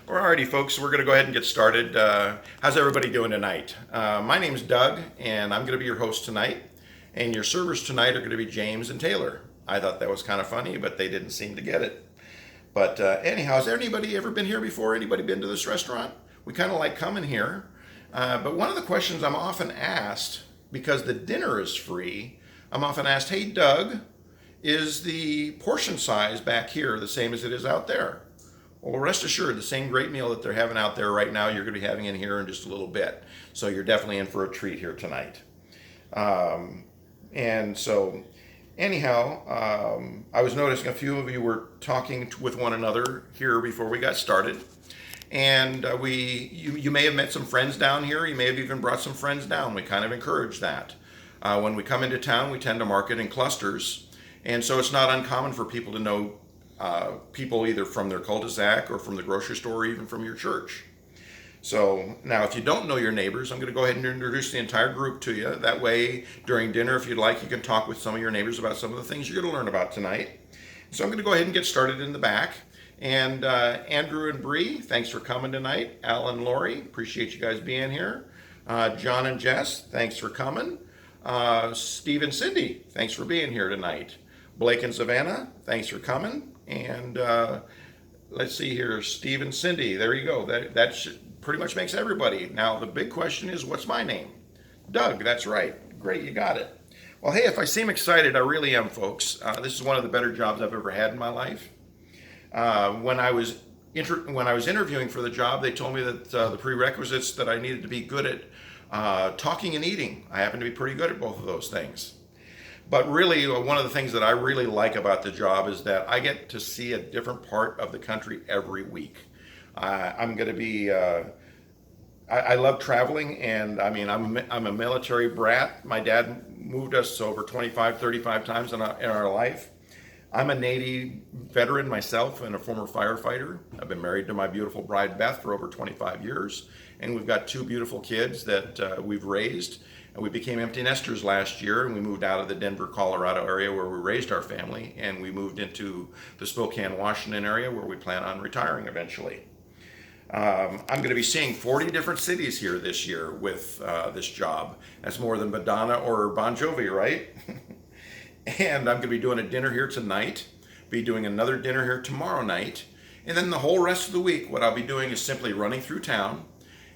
Alrighty, folks, we're going to go ahead and get started. How's everybody doing tonight? My name's Doug, and I'm going to be your host tonight. And your servers tonight are going to be James and Taylor. I thought that was kind of funny, but they didn't seem to get it. But anyhow, has anybody ever been here before? Anybody been to this restaurant? We kind of like coming here. But one of the questions I'm often asked, because the dinner is free, I'm often asked, hey, Doug, is the portion size back here the same as it is out there? Well, rest assured, the same great meal that they're having out there right now, you're going to be having in here in just a little bit. So you're definitely in for a treat here tonight. And so, anyhow, I was noticing a few of you were talking with one another here before we got started. And you may have met some friends down here. You may have even brought some friends down. We kind of encourage that. When we come into town, we tend to market in clusters. And so it's not uncommon for people to know people either from their cul-de-sac or from the grocery store or even from your church. So now if you don't know your neighbors, I'm going to go ahead and introduce the entire group to you. That way during dinner, if you'd like, you can talk with some of your neighbors about some of the things you're going to learn about tonight. So I'm going to go ahead and get started in the back. And Andrew and Bree, thanks for coming tonight. Al and Lori, appreciate you guys being here. John and Jess, thanks for coming. Steve and Cindy, thanks for being here tonight. Blake and Savannah, thanks for coming. And let's see here, Steve and Cindy, there you go. That pretty much makes everybody. Now, the big question is, what's my name? Doug, that's right. Great, you got it. Well, hey, if I seem excited, I really am, folks. This is one of the better jobs I've ever had in my life. When I was interviewing for the job, they told me that the prerequisites that I needed to be good at talking and eating. I happen to be pretty good at both of those things. But really, one of the things that I really like about the job is that I get to see a different part of the country every week. I'm going to be, I love traveling, and I mean, I'm a military brat. My dad moved us over 25, 35 times in our life. I'm a Navy veteran myself and a former firefighter. I've been married to my beautiful bride, Beth, for over 25 years, and we've got two beautiful kids that we've raised. And we became empty nesters last year, and we moved out of the Denver, Colorado area where we raised our family, and we moved into the Spokane, Washington area where we plan on retiring eventually. I'm going to be seeing 40 different cities here this year with this job. That's more than Madonna or Bon Jovi, right? And I'm going to be doing a dinner here tonight, be doing another dinner here tomorrow night, and then the whole rest of the week, what I'll be doing is simply running through town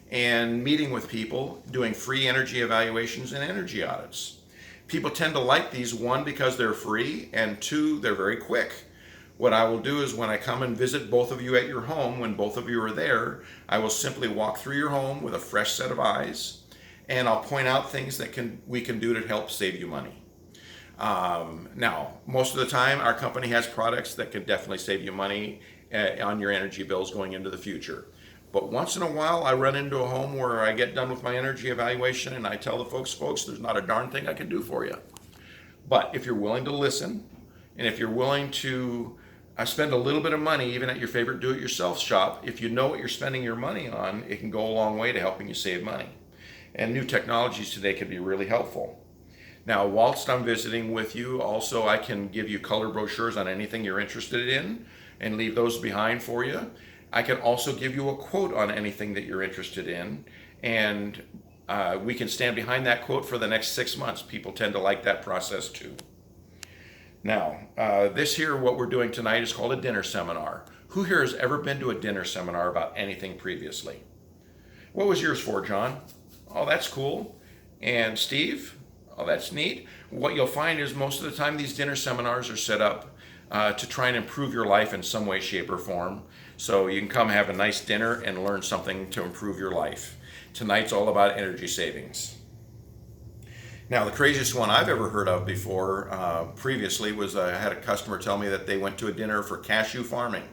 and meeting with people, doing free energy evaluations and energy audits. People tend to like these, one, because they're free, and two, they're very quick. What I will do is when I come and visit both of you at your home, when both of you are there, I will simply walk through your home with a fresh set of eyes, and I'll point out things that we can do to help save you money. Now, most of the time, our company has products that can definitely save you money on your energy bills going into the future. But once in a while, I run into a home where I get done with my energy evaluation and I tell the folks, there's not a darn thing I can do for you. But if you're willing to listen, and if you're willing to spend a little bit of money, even at your favorite do-it-yourself shop, if you know what you're spending your money on, it can go a long way to helping you save money. And new technologies today can be really helpful. Now, whilst I'm visiting with you, also I can give you color brochures on anything you're interested in and leave those behind for you. I can also give you a quote on anything that you're interested in, and we can stand behind that quote for the next 6 months. People tend to like that process too. Now, this here, what we're doing tonight is called a dinner seminar. Who here has ever been to a dinner seminar about anything previously? What was yours for, John? Oh, that's cool. And Steve? Oh, that's neat. What you'll find is most of the time these dinner seminars are set up to try and improve your life in some way, shape, or form. So you can come have a nice dinner and learn something to improve your life. Tonight's all about energy savings. Now, the craziest one I've ever heard of before previously was I had a customer tell me that they went to a dinner for cashew farming.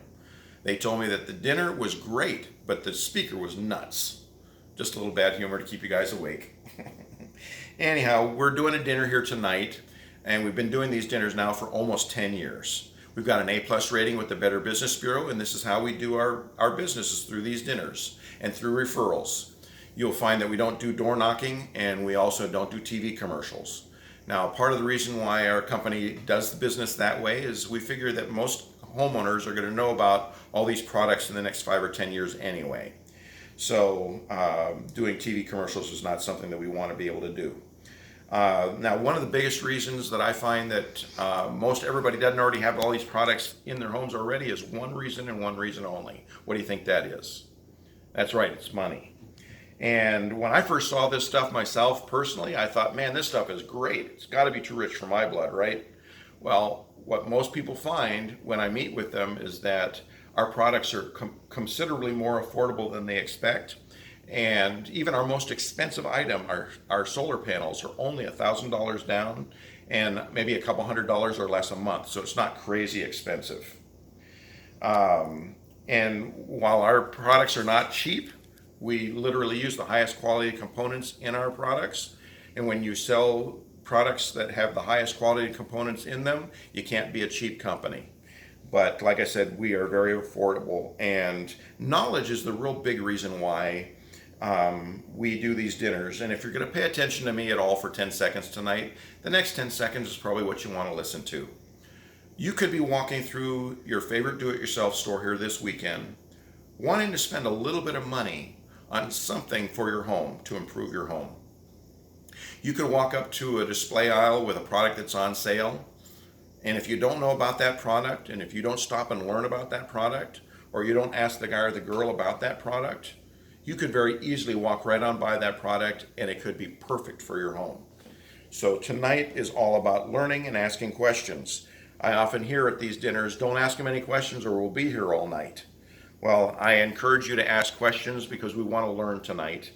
They told me that the dinner was great, but the speaker was nuts. Just a little bad humor to keep you guys awake. Anyhow, we're doing a dinner here tonight, and we've been doing these dinners now for almost 10 years. We've got an A+ rating with the Better Business Bureau, and this is how we do our businesses, through these dinners and through referrals. You'll find that we don't do door knocking, and we also don't do TV commercials. Now, part of the reason why our company does the business that way is we figure that most homeowners are going to know about all these products in the next 5 or 10 years anyway. So doing TV commercials is not something that we want to be able to do. Now, one of the biggest reasons that I find that most everybody doesn't already have all these products in their homes already is one reason and one reason only. What do you think that is? That's right, it's money. And when I first saw this stuff myself personally, I thought, man, this stuff is great. It's got to be too rich for my blood, right? Well, what most people find when I meet with them is that our products are considerably more affordable than they expect. And even our most expensive item, our solar panels, are only $1,000 down and maybe a couple $100 or less a month. So it's not crazy expensive. And while our products are not cheap, we literally use the highest quality components in our products. And when you sell products that have the highest quality components in them, you can't be a cheap company. But like I said, we are very affordable, and knowledge is the real big reason why we do these dinners. And if you're going to pay attention to me at all for 10 seconds tonight, the next 10 seconds is probably what you want to listen to. You could be walking through your favorite do-it-yourself store here this weekend, wanting to spend a little bit of money on something for your home to improve your home. You could walk up to a display aisle with a product that's on sale, and if you don't know about that product, and if you don't stop and learn about that product, or you don't ask the guy or the girl about that product, you could very easily walk right on by that product and it could be perfect for your home. So tonight is all about learning and asking questions. I often hear at these dinners, don't ask them any questions or we'll be here all night. Well, I encourage you to ask questions because we want to learn tonight.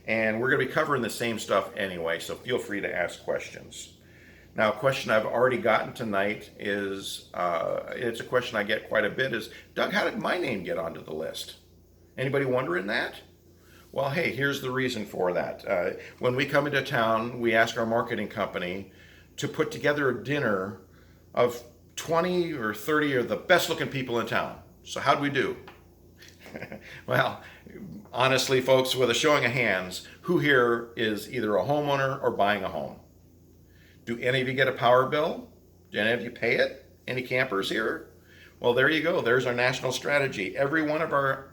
And we're going to be covering the same stuff anyway, so feel free to ask questions. Now, a question I've already gotten tonight is, it's a question I get quite a bit, is, Doug, how did my name get onto the list? Anybody wondering that? Well, hey, here's the reason for that. When we come into town, we ask our marketing company to put together a dinner of 20 or 30 of the best looking people in town. So how'd we do? Well, honestly, folks, with a showing of hands, who here is either a homeowner or buying a home? Do any of you get a power bill? Do any of you pay it? Any campers here? Well, there you go. There's our national strategy. Every one of our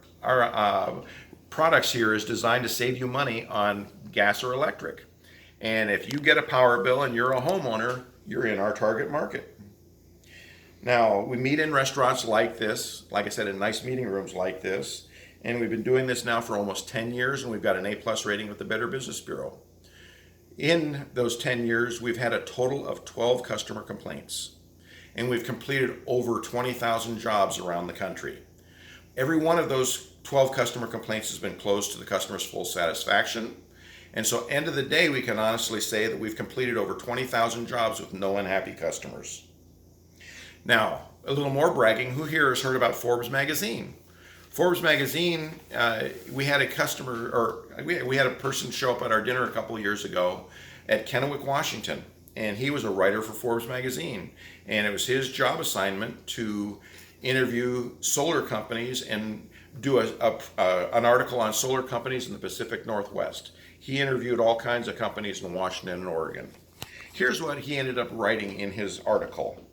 products here is designed to save you money on gas or electric. And if you get a power bill and you're a homeowner, you're in our target market. Now, we meet in restaurants like this, like I said, in nice meeting rooms like this, and we've been doing this now for almost 10 years, and we've got an A+ rating with the Better Business Bureau. In those 10 years, we've had a total of 12 customer complaints, and we've completed over 20,000 jobs around the country. Every one of those 12 customer complaints has been closed to the customer's full satisfaction, and so end of the day, we can honestly say that we've completed over 20,000 jobs with no unhappy customers. Now, a little more bragging, who here has heard about Forbes magazine? Forbes magazine, we had a customer, or we had a person show up at our dinner a couple of years ago at Kennewick, Washington, and he was a writer for Forbes magazine, and it was his job assignment to interview solar companies and do an article on solar companies in the Pacific Northwest. He interviewed all kinds of companies in Washington and Oregon. Here's what he ended up writing in his article.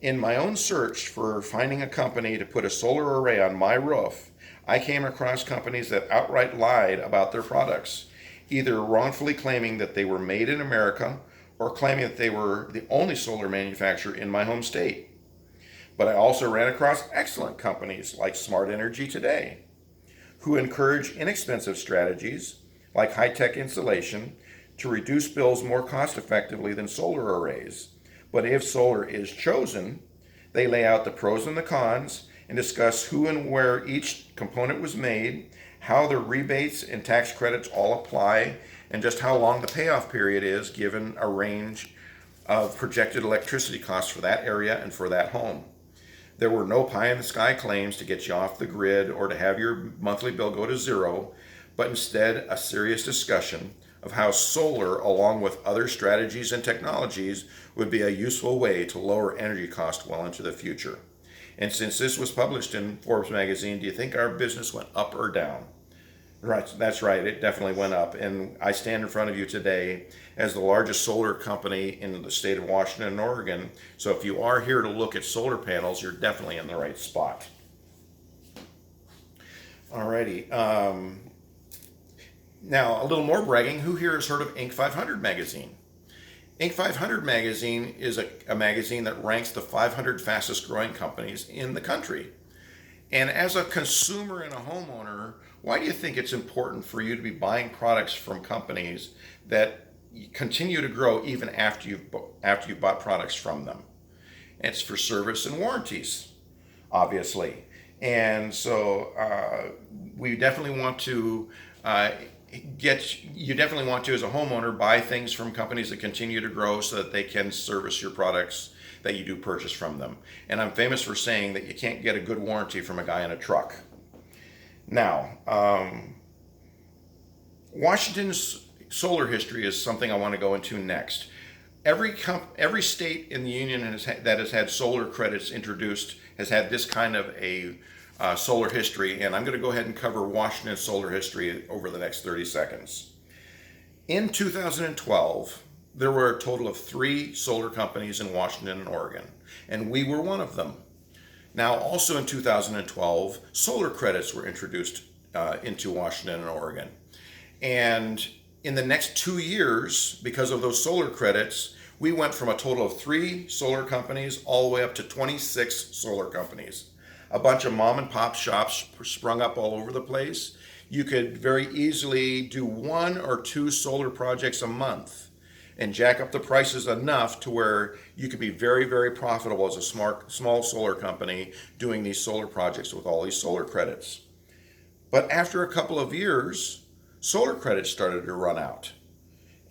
In my own search for finding a company to put a solar array on my roof, I came across companies that outright lied about their products, either wrongfully claiming that they were made in America or claiming that they were the only solar manufacturer in my home state. But I also ran across excellent companies like Smart Energy Today, who encourage inexpensive strategies like high-tech insulation to reduce bills more cost-effectively than solar arrays. But if solar is chosen, they lay out the pros and the cons and discuss who and where each component was made, how the rebates and tax credits all apply, and just how long the payoff period is given a range of projected electricity costs for that area and for that home. There were no pie-in-the-sky claims to get you off the grid or to have your monthly bill go to zero, but instead a serious discussion of how solar, along with other strategies and technologies, would be a useful way to lower energy costs well into the future. And since this was published in Forbes magazine, do you think our business went up or down? Right, that's right, it definitely went up. And I stand in front of you today as the largest solar company in the state of Washington and Oregon. So if you are here to look at solar panels, you're definitely in the right spot. Alrighty. Now, a little more bragging. Who here has heard of Inc. 500 magazine? Inc. 500 magazine is a magazine that ranks the 500 fastest growing companies in the country. And as a consumer and a homeowner, why do you think it's important for you to be buying products from companies that continue to grow even after you've bought products from them? It's for service and warranties, obviously. And so we definitely want to you definitely want to, as a homeowner, buy things from companies that continue to grow so that they can service your products that you do purchase from them. And I'm famous for saying that you can't get a good warranty from a guy in a truck. Now, Washington's solar history is something I want to go into next. Every state in the union that has had solar credits introduced has had this kind of a solar history, and I'm going to go ahead and cover Washington's solar history over the next 30 seconds. In 2012, there were a total of 3 solar companies in Washington and Oregon, and we were one of them. Now, also in 2012, solar credits were introduced into Washington and Oregon. And in the next 2 years, because of those solar credits, we went from a total of 3 solar companies all the way up to 26 solar companies. A bunch of mom and pop shops sprung up all over the place. You could very easily do 1 or 2 solar projects a month and jack up the prices enough to where you could be very, very profitable as a small solar company doing these solar projects with all these solar credits. But after a couple of years, solar credits started to run out.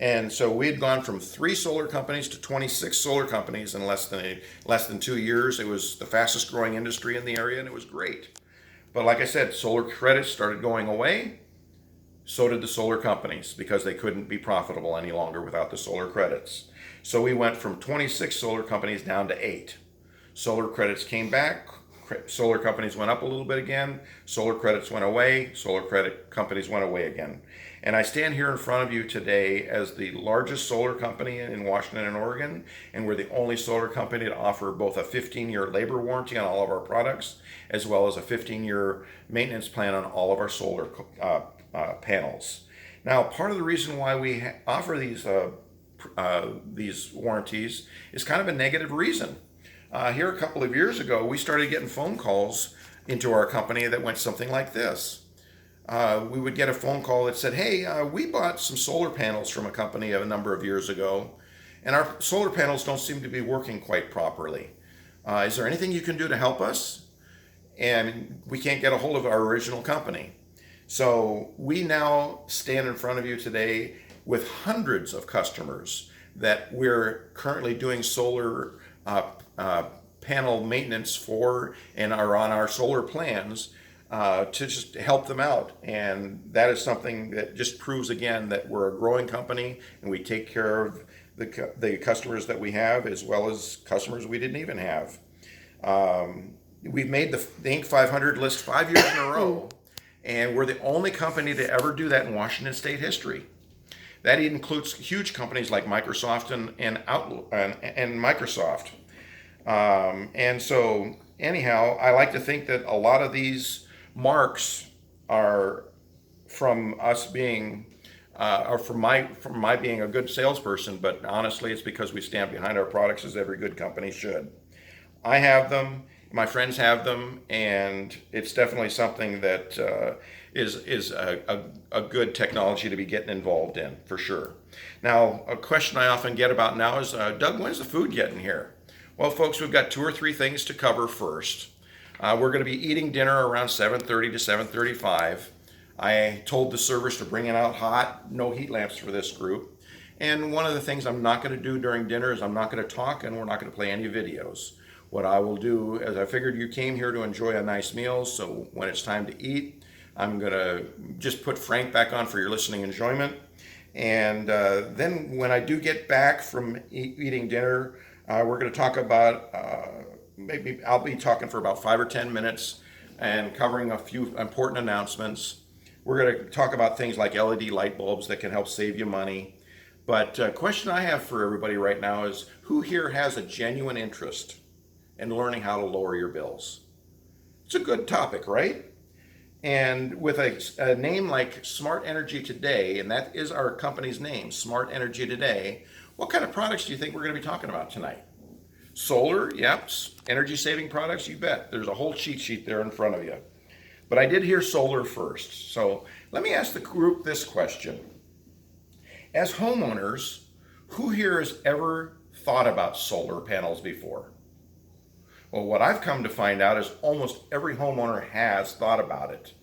And so we had gone from 3 solar companies to 26 solar companies in less than 2 years. It was the fastest growing industry in the area, and it was great. But like I said, solar credits started going away. So did the solar companies, because they couldn't be profitable any longer without the solar credits. So we went from 26 solar companies down to 8. Solar credits came back. Solar companies went up a little bit again. Solar credits went away. Solar credit companies went away again. And I stand here in front of you today as the largest solar company in Washington and Oregon, and we're the only solar company to offer both a 15-year labor warranty on all of our products, as well as a 15-year maintenance plan on all of our solar panels. Now, part of the reason why we offer these warranties is kind of a negative reason. Here a couple of years ago, we started getting phone calls into our company that went something like this. We would get a phone call that said, hey, we bought some solar panels from a company a number of years ago, and our solar panels don't seem to be working quite properly. Is there anything you can do to help us? And we can't get a hold of our original company. So we now stand in front of you today with hundreds of customers that we're currently doing solar panel maintenance for and are on our solar plans to just help them out. And that is something that just proves again that we're a growing company and we take care of the customers that we have, as well as customers we didn't even have. We've made the Inc. 500 list 5 years in a row, and we're the only company to ever do that in Washington state history. That includes huge companies like Microsoft and Outlook and Microsoft. And so anyhow, I like to think that a lot of these marks are from us being, or from my being a good salesperson, but honestly, it's because we stand behind our products as every good company should. I have them, my friends have them, and it's definitely something that is a good technology to be getting involved in, for sure. Now, a question I often get about now is, Doug, when's the food getting here? Well, folks, we've got 2 or 3 things to cover first. We're going to be eating dinner around 7:30 to 7:35. I told the servers to bring it out hot, no heat lamps for this group. And one of the things I'm not going to do during dinner is I'm not going to talk, and we're not going to play any videos. What I will do is, I figured you came here to enjoy a nice meal, so when it's time to eat, I'm going to just put Frank back on for your listening enjoyment. And then when I do get back from eating dinner, we're going to talk about, maybe I'll be talking for about 5 or 10 minutes and covering a few important announcements. We're going to talk about things like LED light bulbs that can help save you money. But a question I have for everybody right now is, who here has a genuine interest in learning how to lower your bills? It's a good topic, right? And with a name like Smart Energy Today, and that is our company's name, Smart Energy Today, what kind of products do you think we're going to be talking about tonight? Solar, yep. Energy saving products, you bet. There's a whole cheat sheet there in front of you. But I did hear solar first. So let me ask the group this question. As homeowners, who here has ever thought about solar panels before? Well, what I've come to find out is almost every homeowner has thought about it.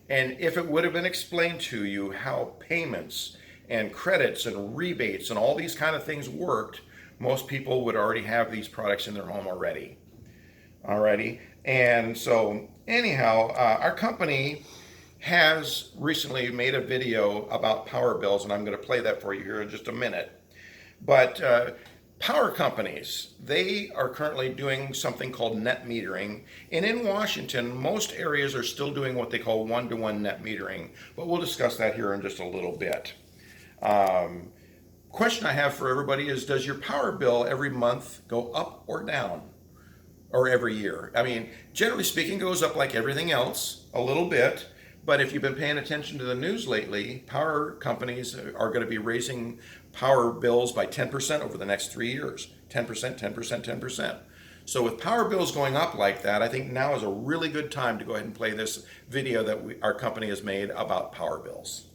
And if it would have been explained to you how payments and credits and rebates and all these kind of things worked, most people would already have these products in their home already. Alrighty. And so anyhow, our company has recently made a video about power bills, and I'm going to play that for you here in just a minute. But power companies, they are currently doing something called net metering. And in Washington, most areas are still doing what they call one-to-one net metering. But we'll discuss that here in just a little bit. Question I have for everybody is, does your power bill every month go up or down? Or every year? I mean, generally speaking, it goes up like everything else, a little bit. But if you've been paying attention to the news lately, power companies are going to be raising power bills by 10% over the next 3 years. 10%, 10%, 10%. So with power bills going up like that, I think now is a really good time to go ahead and play this video that our company has made about power bills.